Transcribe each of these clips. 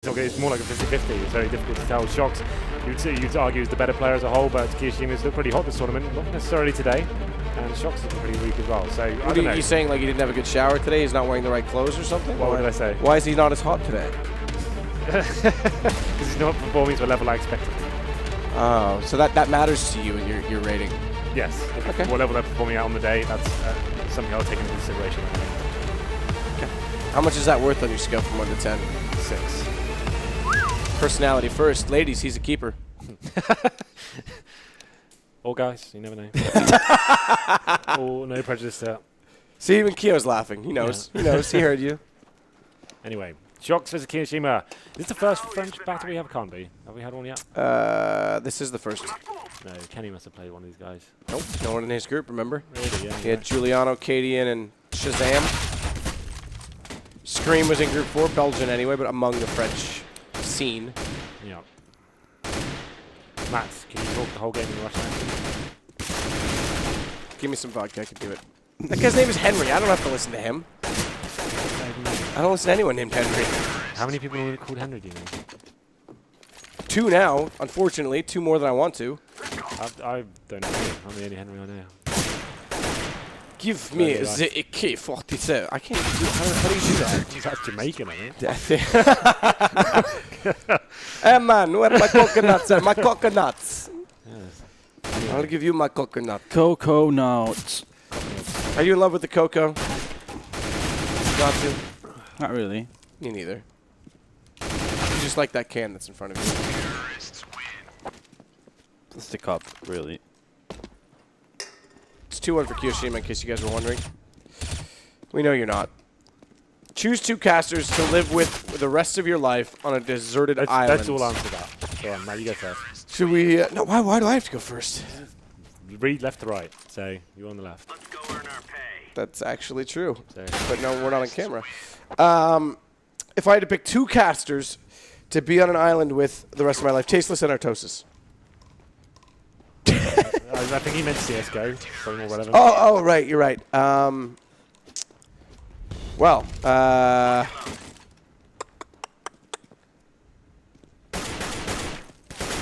It's more like a 50-50. It's very difficult to tell. shox, you'd argue, is the better player as a whole, but kioShiMa's looked pretty hot this tournament. Not necessarily today. And shox has been pretty weak as well. So, I don't know. Are you saying like he didn't have a good shower today? He's not wearing the right clothes or something? What did I say? Why is he not as hot today? Because he's not performing to a level I expected. Oh, so that matters to you in your rating? Yes. Okay. What level they're performing at on the day, that's something I'll take into consideration. Okay. How much is that worth on your scale from 1 to 10? 6. Personality first. Ladies, he's a keeper. Or guys, you never know. Oh, no prejudice there. See, even Kio's laughing. He knows. Yeah. He knows. He heard you. Anyway, shox versus kioShiMa. Is this the first French battle we have? Can't be. Have we had one yet? This is the first. No, Kenny must have played one of these guys. Nope. No one in his group, remember? Really, yeah. He had Giuliano, Cadian, and Shazam. Scream was in Group 4, Belgian anyway, but among the French scene. Yeah. Matt, can you talk the whole game in Russian accent? Give me some vodka, I can do it. That guy's name is Henry. I don't have to listen to him. I don't listen to anyone named Henry. How many people are called Henry, do you know? 2 now, unfortunately. 2 more than I want to. I don't know. I'm the only Henry I know. Give me the AK-47. I can't even do it. How do you do that? That's Jamaican, I think. Hey man, where are my coconuts? My coconuts. Yes. I'll give you my coconut. Cocoa nuts. Are you in love with the cocoa? Got to. Not really. Me neither. You just like that can that's in front of you. It's the cup, really. It's 2-1 for kioShiMa, in case you guys were wondering. We know you're not. Choose 2 casters to live with the rest of your life on a deserted island. Let's all answer that. Go on, Matt, you go first. Should we? No, why do I have to go first? Read left to right, so you're on the left. Let's go earn our pay. That's actually true. So. But no, we're not on camera. If I had to pick 2 casters to be on an island with the rest of my life, Tasteless and Artosis. I think he meant CSGO, probably more relevant. Oh, right, you're right. Well,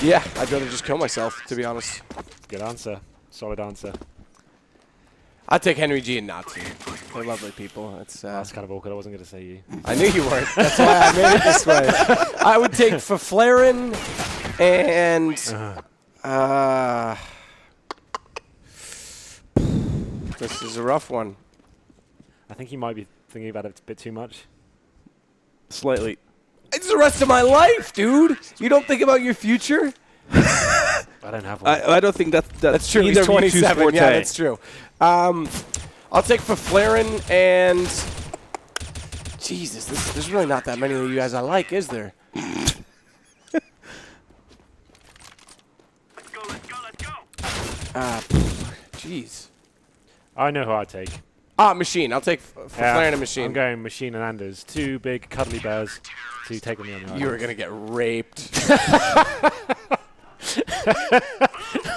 yeah, I'd rather just kill myself, to be honest. Good answer. Solid answer. I'd take Henry G and Nazi. They're lovely people. That's kind of awkward. I wasn't going to say you. I knew you weren't. That's why I made it this way. I would take Faflaren and this is a rough one. I think you might be thinking about it a bit too much. Slightly. It's the rest of my life, dude. You don't think about your future? I don't have one. I don't think that's true. He's 27. Yeah, forte. that's true. I'll take Faflaren and Jesus. There's really not that many of you guys I like, is there? Let's go. Jeez. I know who I'd take. Machine. I'll take Faflaren and Machine. I'm going Machine and Anders. 2 big, cuddly bears to take on me on the island. You are going to get raped.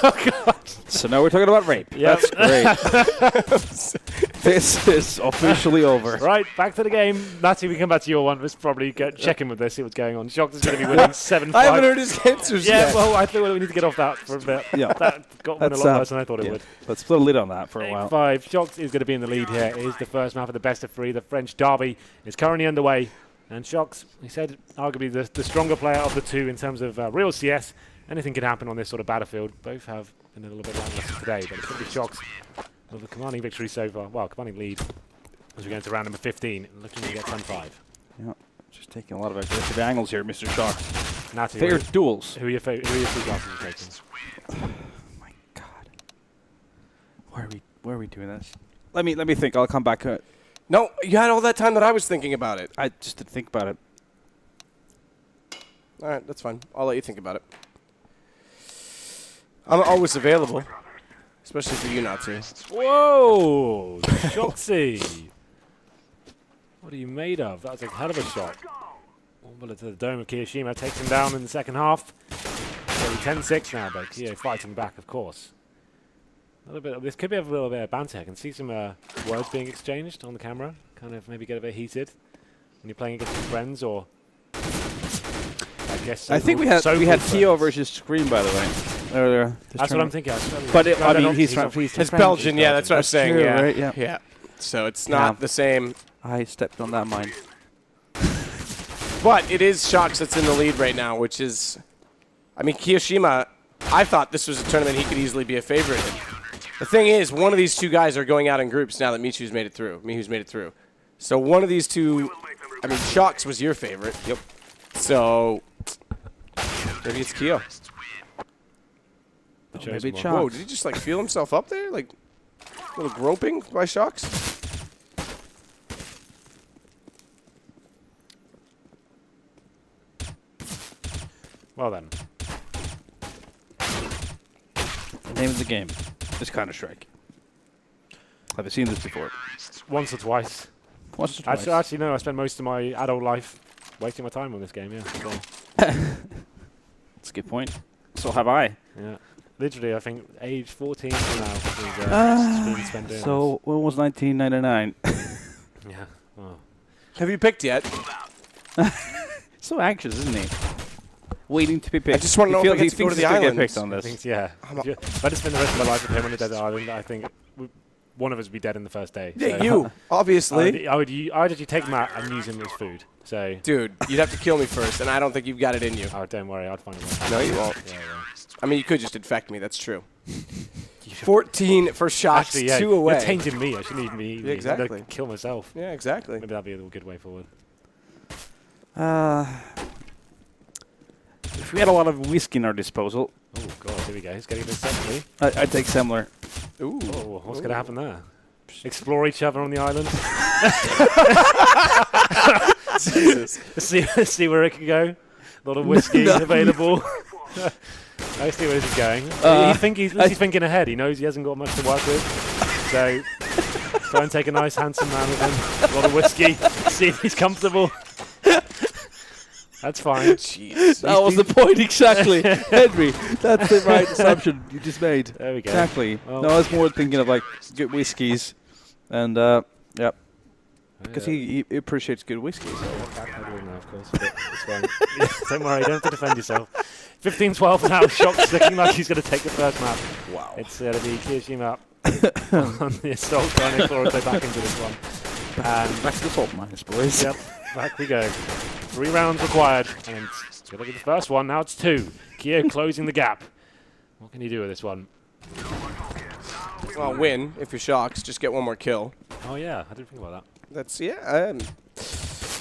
Oh, God. So now we're talking about rape. Yep. That's great. This is officially over. Right, back to the game. Natty, we come back to your one. Let's probably check in with this, see what's going on. shox is going to be winning 7-5. I haven't heard his answers yet. Yeah, well, I thought we need to get off that for a bit. Yeah. That got win a lot worse than I thought it would. Let's put a lid on that for a while. 8-5. shox is going to be in the lead here. It is the first map of the best of 3. The French derby is currently underway. And shox, he said, arguably the stronger player of the 2 in terms of real CS. Anything can happen on this sort of battlefield. Both have been a little bit lackluster today, but it's going to be shox with a commanding victory so far. Well, commanding lead as we go into round number 15, looking to get 10-5. Yeah, just taking a lot of aggressive angles here, Mr. shox. Natty, Fair duels. Who are your 2 classes you're taking? Oh my God. Why are we doing this? Let me think. I'll come back. No, you had all that time that I was thinking about it. I just didn't think about it. All right, that's fine. I'll let you think about it. I'm always available, especially for you not to. Whoa! shoxy! What are you made of? That was a hell of a shot. One bullet to the dome of kioShiMa. Takes him down in the second half. So 10-6 now, but Kio fighting back, of course. A little bit. This could be a little bit of banter. I can see some words being exchanged on the camera. Kind of maybe get a bit heated when you're playing against your friends or guess I think we had so-called Keo friends. versus Scream, by the way. Earlier. this That's what I'm tournament. thinking. Actually. But No, I no, mean, no, he's not- from. He's It's French. Belgian, yeah, that's what I was saying. true, Yeah, right? Yeah. yeah. So it's not Yeah. the same. I stepped on that mine. But it is shox that's in the lead right now, which is, I mean, kioShiMa, I thought this was a tournament he could easily be a favorite in. The thing is, one of these two guys are going out in groups now that Mihu's made it through. So one of these two, I mean, shox was your favorite. Yep. So maybe it's Keo. Maybe more. Shox. Whoa, did he just like feel himself up there? Like a little groping by shox? Well then. The name of the game is Counter-Strike. Have you seen this before? Once or twice. Once or twice. Actually, no. I spent most of my adult life wasting my time on this game. Yeah. So, That's a good point. So have I. yeah. Literally, I think age 14 to now. Is, been spent doing So when was 1999? this. Yeah. Oh. Have you picked yet? So anxious, isn't he? Waiting to be picked. I just wanna know if I get to go to the he's gonna get islands. picked on I this. think, yeah. If I just spend the rest of my life with him on a desert island, I think one of us would be dead in the first day. Yeah, So you, obviously. I'd actually take Matt and use him as food. So, Dude, you'd have to kill me first, and I don't think you've got it in you. oh, don't worry, I'd find a way. No, you won't. Yeah, I mean, you could just infect me. That's true. 14 for shox, Actually, yeah, 2 you're away. tainting me. I shouldn't even be eating Yeah, you. exactly. I'm gonna kill myself. Yeah, exactly. Maybe that'd be a good way forward. If we had a lot of whiskey in our disposal, Oh god, here we go. He's getting a bit sexy. I'd take Semler. Ooh. Oh, what's gonna happen there? Explore each other on the island. Jesus. see where it can go. A lot of whiskey available. I see where this is going. He's thinking ahead. He knows he hasn't got much to work with. So try and take a nice handsome man with him. A lot of whiskey. See if he's comfortable. That's fine. Jeez. That was the point exactly, Henry. That's the right assumption you just made. There we go. Exactly. Well, No, I was more thinking of like good whiskies, and yeah, because he appreciates good whiskies. Backpedaling now, of course, but it's fine. Don't worry, you don't have to defend yourself. 15-12 now. Shox looking like he's going to take the first map. Wow. It's going to be kioShiMa on the assault trying to claw his way back into this one. And Back to the salt mines, boys. yep, back we go. 3 rounds required. And let's look at the first one. Now it's 2. Keo closing the gap. What can he do with this one? Well, win if you're shox. Just get one more kill. Oh, yeah. I didn't think about that. That's, yeah.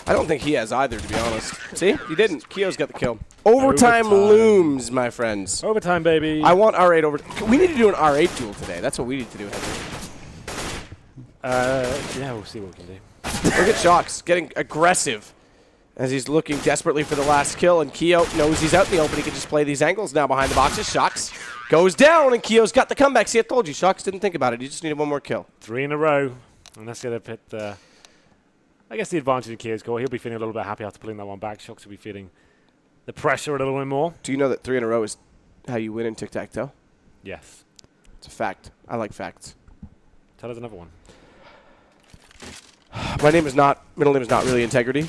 I don't think he has either, to be honest. See? He didn't. Keo's got the kill. Overtime looms, my friends. Overtime, baby. I want R8 over. We need to do an R8 duel today. That's what we need to do, Henry. Yeah, we'll see what we can do. Look at shox getting aggressive as he's looking desperately for the last kill, and Keo knows he's out in the open. He can just play these angles now behind the boxes. Shox goes down, and Keo's got the comeback. See, I told you, shox didn't think about it. He just needed one more kill. 3 in a row. And that's going to put, I guess, the advantage in Keo's goal. He'll be feeling a little bit happy after pulling that one back. Shox will be feeling the pressure a little bit more. Do you know that 3 in a row is how you win in tic-tac-toe? Yes. It's a fact. I like facts. Tell us another one. My name is not, middle name is not really Integrity.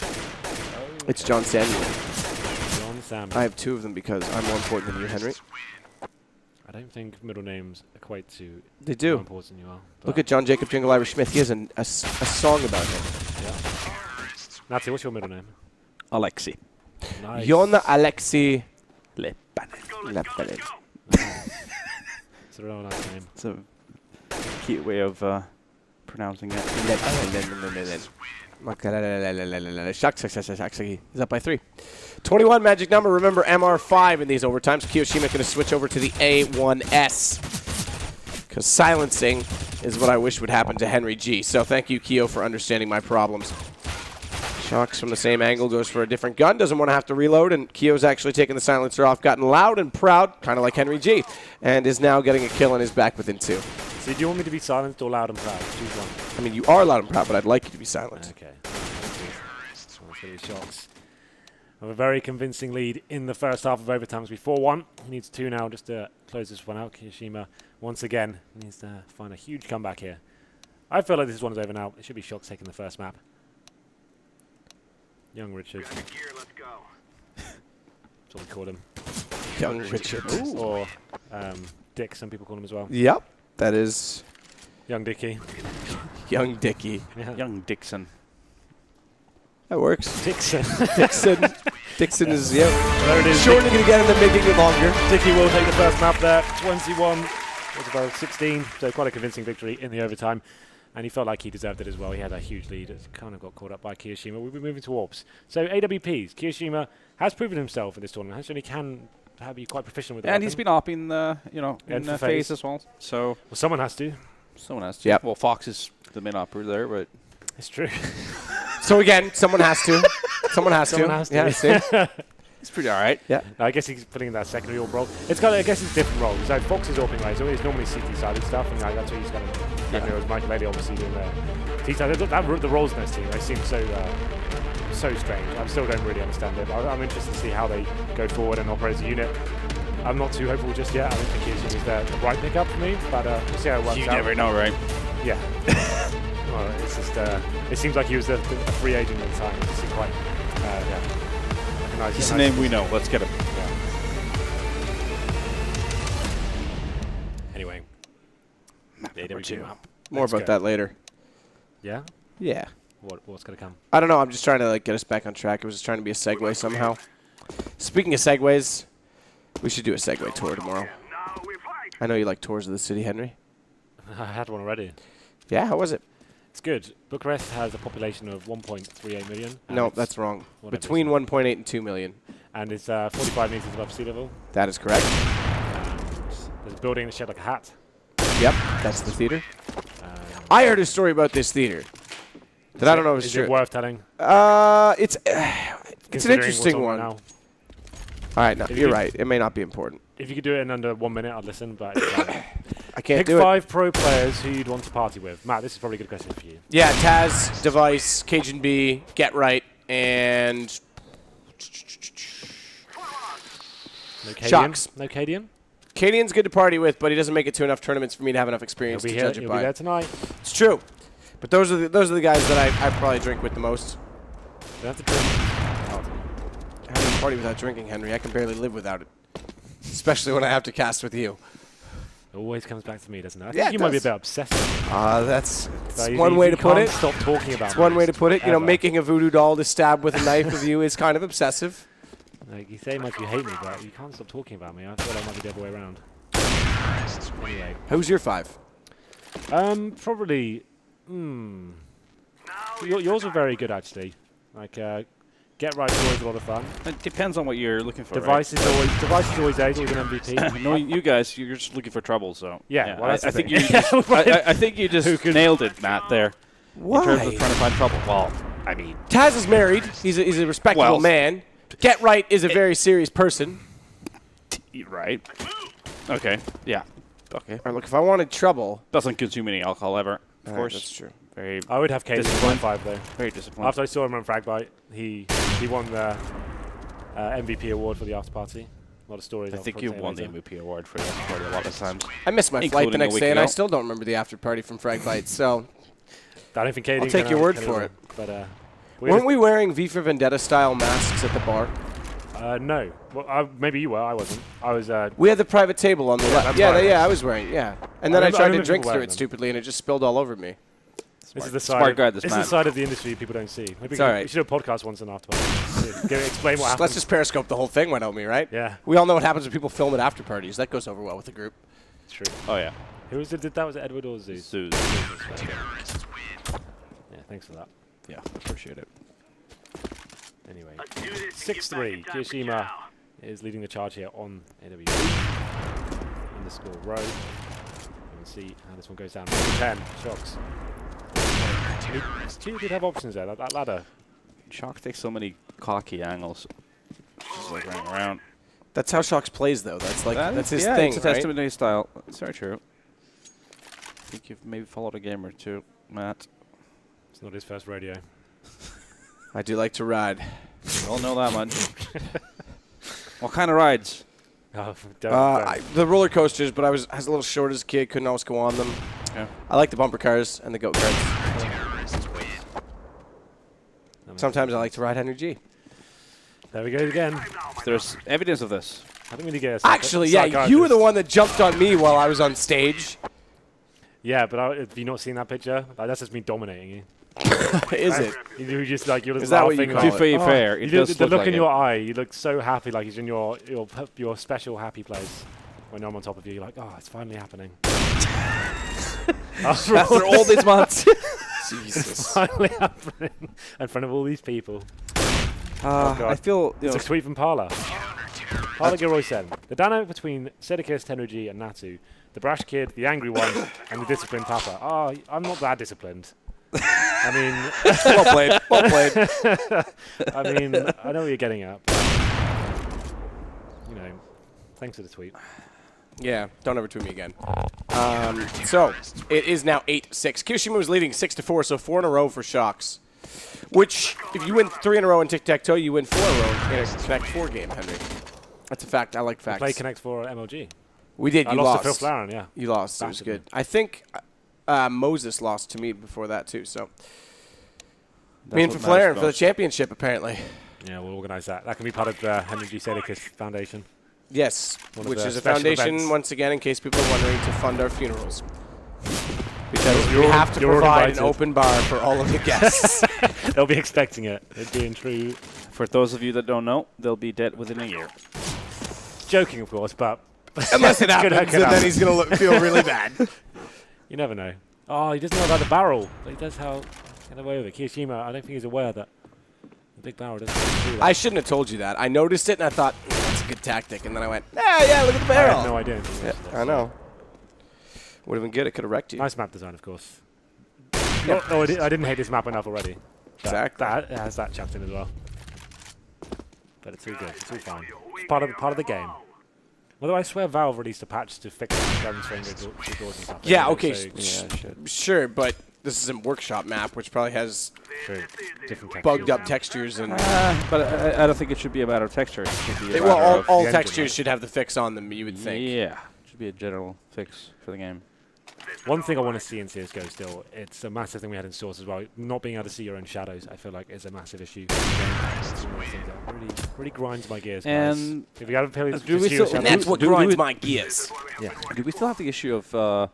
It's John Samuel. John Sam. I have 2 of them because I'm more important than you, Henry. I don't think middle names equate to They how do. important you are. Look at John Jacob Jingle Irish Smith. He has a song about him. Yeah. Nazi, what's your middle name? Alexi. Nice. Jon Alexi Lepanen. Lepanen. It's a real nice name. It's a cute way of pronouncing it. Shox. He's up by 3. 21 magic number. Remember MR5 in these overtimes. kioShiMa going to switch over to the A1S. Because silencing is what I wish would happen to Henry G. So thank you, Keo, for understanding my problems. Shox from the same angle goes for a different gun. Doesn't want to have to reload. And Keo's actually taken the silencer off. Gotten loud and proud, kind of like Henry G. And is now getting a kill and is back within 2. So do you want me to be silent or loud and proud? Choose one. I mean, you are loud and proud, but I'd like you to be silent. Okay. It's going to be Shox. Have a very convincing lead in the first half of overtime. It's 4-1. He needs 2 now just to close this one out. kioShiMa, once again, needs to find a huge comeback here. I feel like this one is over now. It should be Shox taking the first map. Young Richard. Gear, let's go. That's what we call him. Young Richard. Or Dick, some people call him as well. Yep. That is Young Dickie. Young Dickie. Yeah. Young Dixon. That works. Dixon. Dixon. Dixon is, There it is. shortening it again and then making it longer. Dickie will take the first map there. 21. Was about 16. So quite a convincing victory in the overtime. And he felt like he deserved it as well. He had a huge lead. It kind of got caught up by kioShiMa. We'll be moving to AWPs. So AWPs. kioShiMa has proven himself in this tournament. Actually, can be quite proficient with it. And he's been opping in for phase as well. So Well, someone has to. someone has to. Yep. Well, Fox is the main operator there, but It's true. So again, someone has to. Someone has Someone to. has to. Yeah, see? it's pretty all right. Yeah. I guess he's putting in that secondary AWP role. It's kind of, I guess it's different roles. So Fox is AWPing right, so it's normally CT-sided stuff, and that's what he's kind of as Michael Lady obviously doing there. T-sided. The roles in this team, they seem so strange. I still don't really understand it. But I'm interested to see how they go forward and operate as a unit. I'm not too hopeful just yet. I don't think kioShiMa is the right pickup for me, but we'll see how it works You out. never know, right? Yeah. Well, it's just, it seems like he was a free agent at the time. It seemed quite, He's a name we know. Let's get him. Anyway. AW2 map. More Let's about go. that later. Yeah? Yeah. What's going to come? I don't know. I'm just trying to get us back on track. It was just trying to be a segue somehow. Speaking of segues, we should do a segue tour tomorrow. Now we fight. I know you like tours of the city, Henry. I had one already. Yeah, how was it? It's good. Bucharest has a population of 1.38 million. and No, it's that's wrong. whatever Between it's- 1.8 and 2 million. And it's 45 meters above sea level. That is correct. There's a building that's shaped like a hat. Yep, that's the theater. Um, I heard a story about this theater that I don't know if it's is true. it worth telling? It's an Considering interesting what's on one. right All right, no, If you you're could- right. It may not be important. If you could do it in under 1 minute, I'd listen. But it's, I can't pick do it. 5 pro players who you'd want to party with. Matt, this is probably a good question for you. Yeah, Taz, Device, Cajun B, Get Right, and No Cadian? Shox. No Cadian? Cadian's good to party with, but he doesn't make it to enough tournaments for me to have enough He'll experience be to here. judge it He'll be by. there tonight. It's true, but those are the guys that I probably drink with the most. You don't have to drink. How do you party without drinking, Henry? I can barely live without it, especially when I have to cast with you. It always comes back to me, doesn't it? I Yeah, think it you might be a does. bit obsessive. That's So you- one you way to put can't it. Stop talking about It's one way to put it. You know, ever. making a voodoo doll to stab with a knife of you is kind of obsessive. Like, you say much you hate me, but you can't stop talking about me. I feel like it might be the other way around. Anyway. Who's your 5? Probably. Yours were very good, actually. Like, Get Right is always a lot of fun. It depends on what you're looking for. Device is always ace, always an MVP. Right? No, you guys, you're just looking for trouble. So Yeah, well, that's I the think thing. you. Just, I think you just nailed it, Matt. There. Why? In terms of trying to find trouble. Well, I mean, Taz is married. He's a respectable Well, man. Get Right is a very serious person. right? Okay. Yeah. Okay. All right, look, if I wanted trouble, Doesn't consume any alcohol ever. Of course. that's true. Very, I would have Cadian in my Discipline. 5, though. very disappointing. After I saw him on Fragbite, he won the MVP award for the after party. A lot of stories. I I'll think probably you say won the later. MVP award for that party a lot of times. I missed my flight Including the a next week day, and I ago. still don't remember the after party from Fragbite. So, I don't think Cadian I'll take your word for it. But weren't we wearing V for Vendetta style masks at the bar? no. Well, maybe you were. I wasn't. I was. We had the private table on the left. that's Yeah, right. I was wearing. Yeah, and then I remember- I tried to remember drink people through wearing it them. stupidly, and it just spilled all over me. This is the side. Smart of, guy, this is man. the side of the industry people don't see. Maybe It's all right. we should have a podcast once and after. Explain what happened. Let's just periscope the whole thing, why don't we? Right? Yeah, We all know what happens when people film at after parties. That goes over well with the group. it's true. Oh yeah. Who was it? Did that? Was it Edward or Zeus? Zeus. Yeah, thanks for that. Yeah, appreciate it. Anyway, Let's do this. 6-3. kioShiMa is leading the charge here on AW. Underscore row. And see how this one goes down. 10. Shox. He did have options there. That ladder. Shox takes so many cocky angles. Just like running around. That's how Shox plays, though. That's like that's his yeah, thing, it's a right? testament to his style. It's very true. I think you've maybe followed a game or two, Matt. It's not his first rodeo. I do like to ride. We all know that much. What kind of rides? Oh, don't. The roller coasters, but I was a little short as a kid, couldn't always go on them. Yeah. I like the bumper cars and the goat karts. Sometimes I like to ride Henry G. There we go again. There's evidence of this. I think we need to get Actually, yeah, you were the one that jumped on me while I was on stage. Yeah, but have you not seen that picture? Like, that's just me dominating you. Is it? You're just like, you're just Is that what you laughing. call like, To be fair, it does the look look like in it. your eye, you look so happy, like he's in your special happy place. When I'm on top of you, you're like, oh, it's finally happening. After all these months. It's Jesus. finally happening in front of all these people. God. I feel, you It's know, a tweet from Parla. Parla Gilroy said, the dynamic between Sedikis, Tenryji, and Natu, the brash kid, the angry one, and the disciplined Papa. Oh, I'm not that disciplined. I mean, Well played. Well played. I mean, I know what you're getting at. But, you know, thanks for the tweet. Yeah, don't ever tweet me again. So, it is now 8-6. kioShiMa was leading 6-4, so 4 in a row for shox. Which, if you win 3 in a row in tic-tac-toe, you win 4 in a row in a Connect 4 game, Henry. That's a fact. I like facts. Play Connect for MLG. We did. I You lost lost. to Phil Flaren, yeah. You lost. It was Massively. good. I think Moses lost to me before that, too. So, me and what Flaren matters for the most. championship, apparently. Yeah, we'll organise that. That can be part of the Henry G. Sedikis Foundation. Yes, One of which the is a special foundation, events. once again, in case people are wondering, to fund our funerals. Because we You're- have to you're provide an invited. open bar for all of the guests. They'll be expecting it. It being true. for those of you that don't know, they'll be dead within a year. Joking, of course, but Unless it Could happens, happen. and then he's going to feel really bad. you never know. Oh, he doesn't know about the barrel, but he does how get away with it. kioShiMa, I don't think he's aware that the big barrel doesn't do that. I shouldn't have told you that. I noticed it, and I thought, that's a good tactic. And then I went, yeah, look at the barrel. I had no idea. Yeah, I know. Would have been good. It could have wrecked you. Nice map design, of course. No, I didn't hate this map enough already. Exactly. That has that chucked in as well. But it's all good. It's all fine. It's part of the game. Although I swear Valve released a patch to fix guns range doors and stuff. Yeah, Anyway, okay. so, Sure, but this is a workshop map, which probably has true. Different textures bugged up now. textures. And But I don't think it should be a matter of texture. It should be a well, matter of all the engine, textures right? should have the fix on them, you would think. Yeah, it should be a general fix for the game. One thing I want to see in CSGO still, it's a massive thing we had in Source as well. Not being able to see your own shadows, I feel like, is a massive issue. It's one of the things that really grinds my gears. guys. And if you haven't played do we see your still- And shadows- that's what Do grinds it- my gears. yeah. do we still have the issue of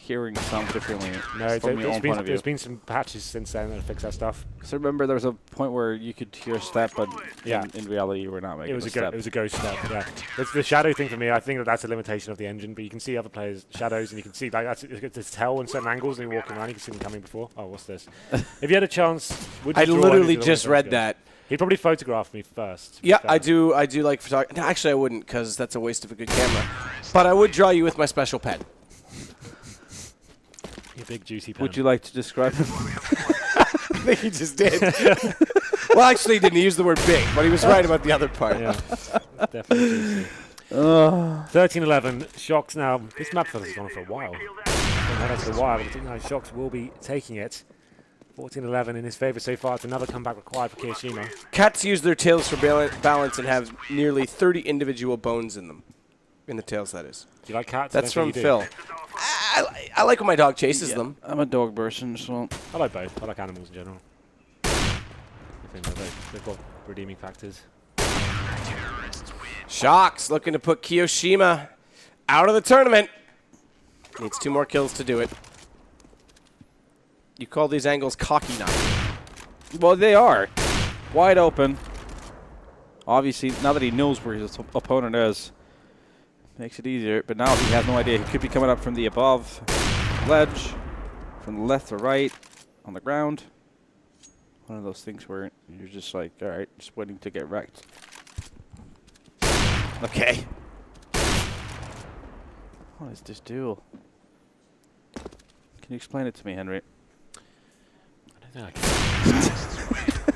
hearing sound differently No, from your own point of view? there's been some patches since then that fix that stuff. Because I remember there was a point where you could hear a step, but Yeah. in reality you were not making It was a a step. it was a ghost step. Yeah, it's the shadow thing for me. I think that's a limitation of the engine, but you can see other players' shadows, and you can see like it's tell in certain angles, and you're walking around, you can see them coming before. Oh, what's this? If you had a chance, would you I draw literally anything just along read those that. lines? He'd probably photograph me first. to be Yeah, fair. I do like photography. No, actually, I wouldn't, because that's a waste of a good camera. But I would draw you with my special pen. You big juicy pen. Would you like to describe him? I think he just did. Well, actually, he didn't use the word big, but he was right about the other part. Yeah, definitely juicy. 13-11. shox now. This map has gone on for a while. For a while, but I think now shox will be taking it. 14-11 in his favour so far. It's another comeback required for kioShiMa. Cats use their tails for balance and have nearly 30 individual bones in them. In the tails, that is. Do you like cats? I That's don't from think you do. Phil. I like when my dog chases them. I'm a dog person, so I like both. I like animals in general. I think they've got redeeming factors. shox looking to put kioShiMa out of the tournament. Needs 2 more kills to do it. You call these angles cocky now. well they are wide open. Obviously, now that he knows where his opponent is, makes it easier. But now he has no idea. He could be coming up from the above ledge, from the left or right, on the ground. One of those things where you're just like, all right, just waiting to get wrecked. Okay. What is this duel? Can you explain it to me, Henry? I don't think I can.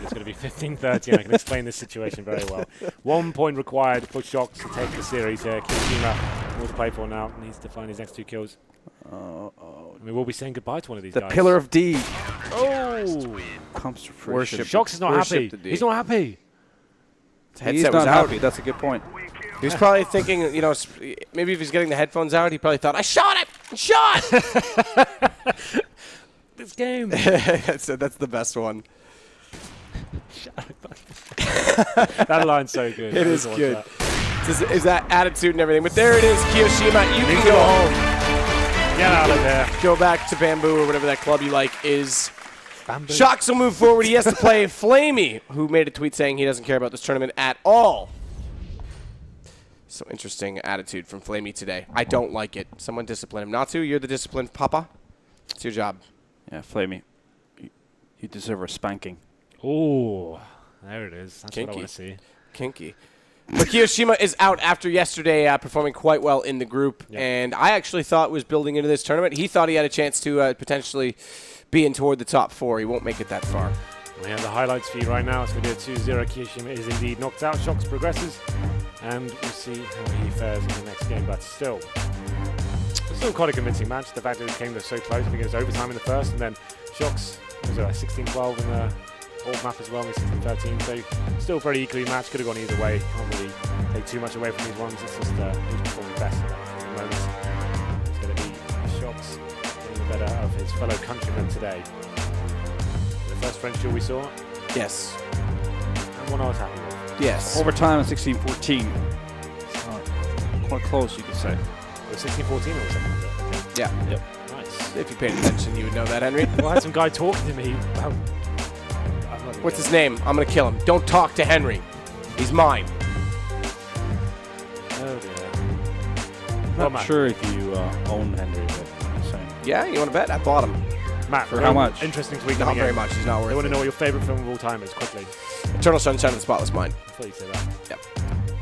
It's going to be 15-30, and I can explain this situation very well. 1 point required for shox to take the series here. kioShiMa, all to play for now. Needs to find his next 2 kills. I mean, we'll be saying goodbye to one of these The guys. pillar of D Oh! comes to Worship. fruition. shox is not Worship happy. the D. He's not happy. His He's headset was not out. happy. That's a good point. He was probably thinking, you know, maybe if he's getting the headphones out, he probably thought, I shot him! I shot! This game. that's the best one. Shut up. That line's so good. It is good. Is that attitude and everything. But there it is, kioShiMa. You can go home. Get out of there. Go back to Bamboo or whatever that club you like is. Bamboo. shox will move forward. He has to play Flamey, who made a tweet saying he doesn't care about this tournament at all. So interesting attitude from Flamey today. I don't like it. Someone discipline him. Not to. You're the disciplined papa. It's your job. Yeah, Flamey. You deserve a spanking. Oh, there it is. That's Kinky. what I want to see. Kinky. But kioShiMa is out after yesterday performing quite well in the group. Yep. And I actually thought was building into this tournament. He thought he had a chance to potentially be in toward the top 4. He won't make it that far. We have the highlights for you right now. So we did 2-0. kioShiMa is indeed knocked out. shox progresses. And we'll see how he fares in the next game. But still quite a convincing match. The fact that it came so close. I think it was overtime in the first. And then shox was 16-12 in the old map as well, 16-13. So still very equally matched. Could have gone either way. Can't really take too much away from these ones. It's just who's performing best at the moment. It's going to be shox getting the better of his fellow countrymen today. The first French duel we saw. Yes. And one I was happy with. Yes. Overtime at 16-14. Quite close, you could say. It was 16-14 or something like that. Yeah. Yep. Nice. If you paid attention, you would know that, Henry. Well, I had some guy talking to me about... What's his name? I'm going to kill him. Don't talk to Henry. He's mine. Oh, dear. Not Matt. sure if you own Henry, but I'm just saying. Yeah, you want to bet? I bought him. Matt, For how much? Interesting tweet Not coming very in. much. He's not worth They want to it. know what your favourite film of all time is, quickly. Eternal Sunshine of the Spotless Mind. I thought you'd say that. Yep.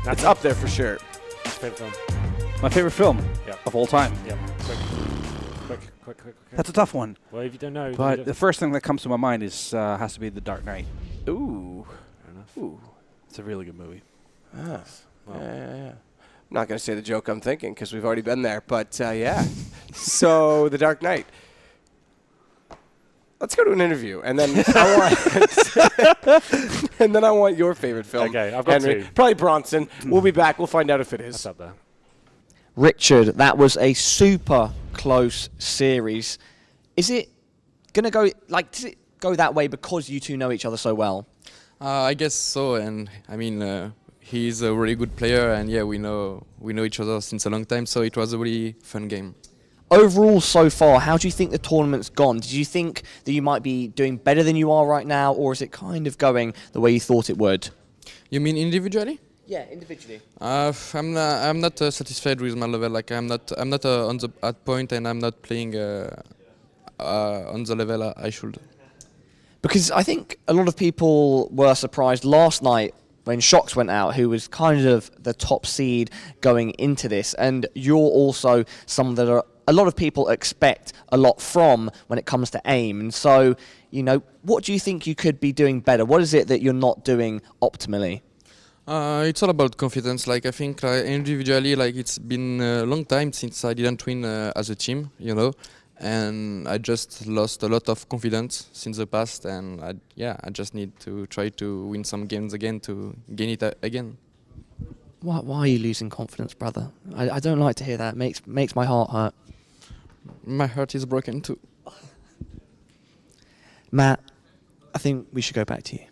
That's It's up there for sure. What's your favourite film? My favorite film Yep. of all time. Yep. Quick. That's a tough one. Well, if you don't know... But the first thing that comes to my mind is has to be The Dark Knight. Ooh. Fair enough. Ooh. It's a really good movie. Ah. Well. Yeah. I'm not going to say the joke I'm thinking because we've already been there, but yeah. So, The Dark Knight. Let's go to an interview, and then I want your favorite film. Okay, I've got Henry. two. Probably Bronson. We'll be back. We'll find out if it That's is. up there. Richard, that was a super close series. Is it going to go, does it go that way because you two know each other so well? I guess so, and I mean, he's a really good player, and yeah, we know each other since a long time, so it was a really fun game. Overall, so far, how do you think the tournament's gone? Did you think that you might be doing better than you are right now, or is it kind of going the way you thought it would? You mean individually? Yeah, individually. I'm not satisfied with my level. Like I'm not on the at point, and I'm not playing on the level I should. Because I think a lot of people were surprised last night when shox went out, who was kind of the top seed going into this, and you're also someone that a lot of people expect a lot from when it comes to aim. And so, what do you think you could be doing better? What is it that you're not doing optimally? It's all about confidence. Like I think individually, like it's been a long time since I didn't win as a team, and I just lost a lot of confidence since the past. And I just need to try to win some games again to gain it again. Why are you losing confidence, brother? I don't like to hear that. Makes my heart hurt. My heart is broken too. Matt, I think we should go back to you.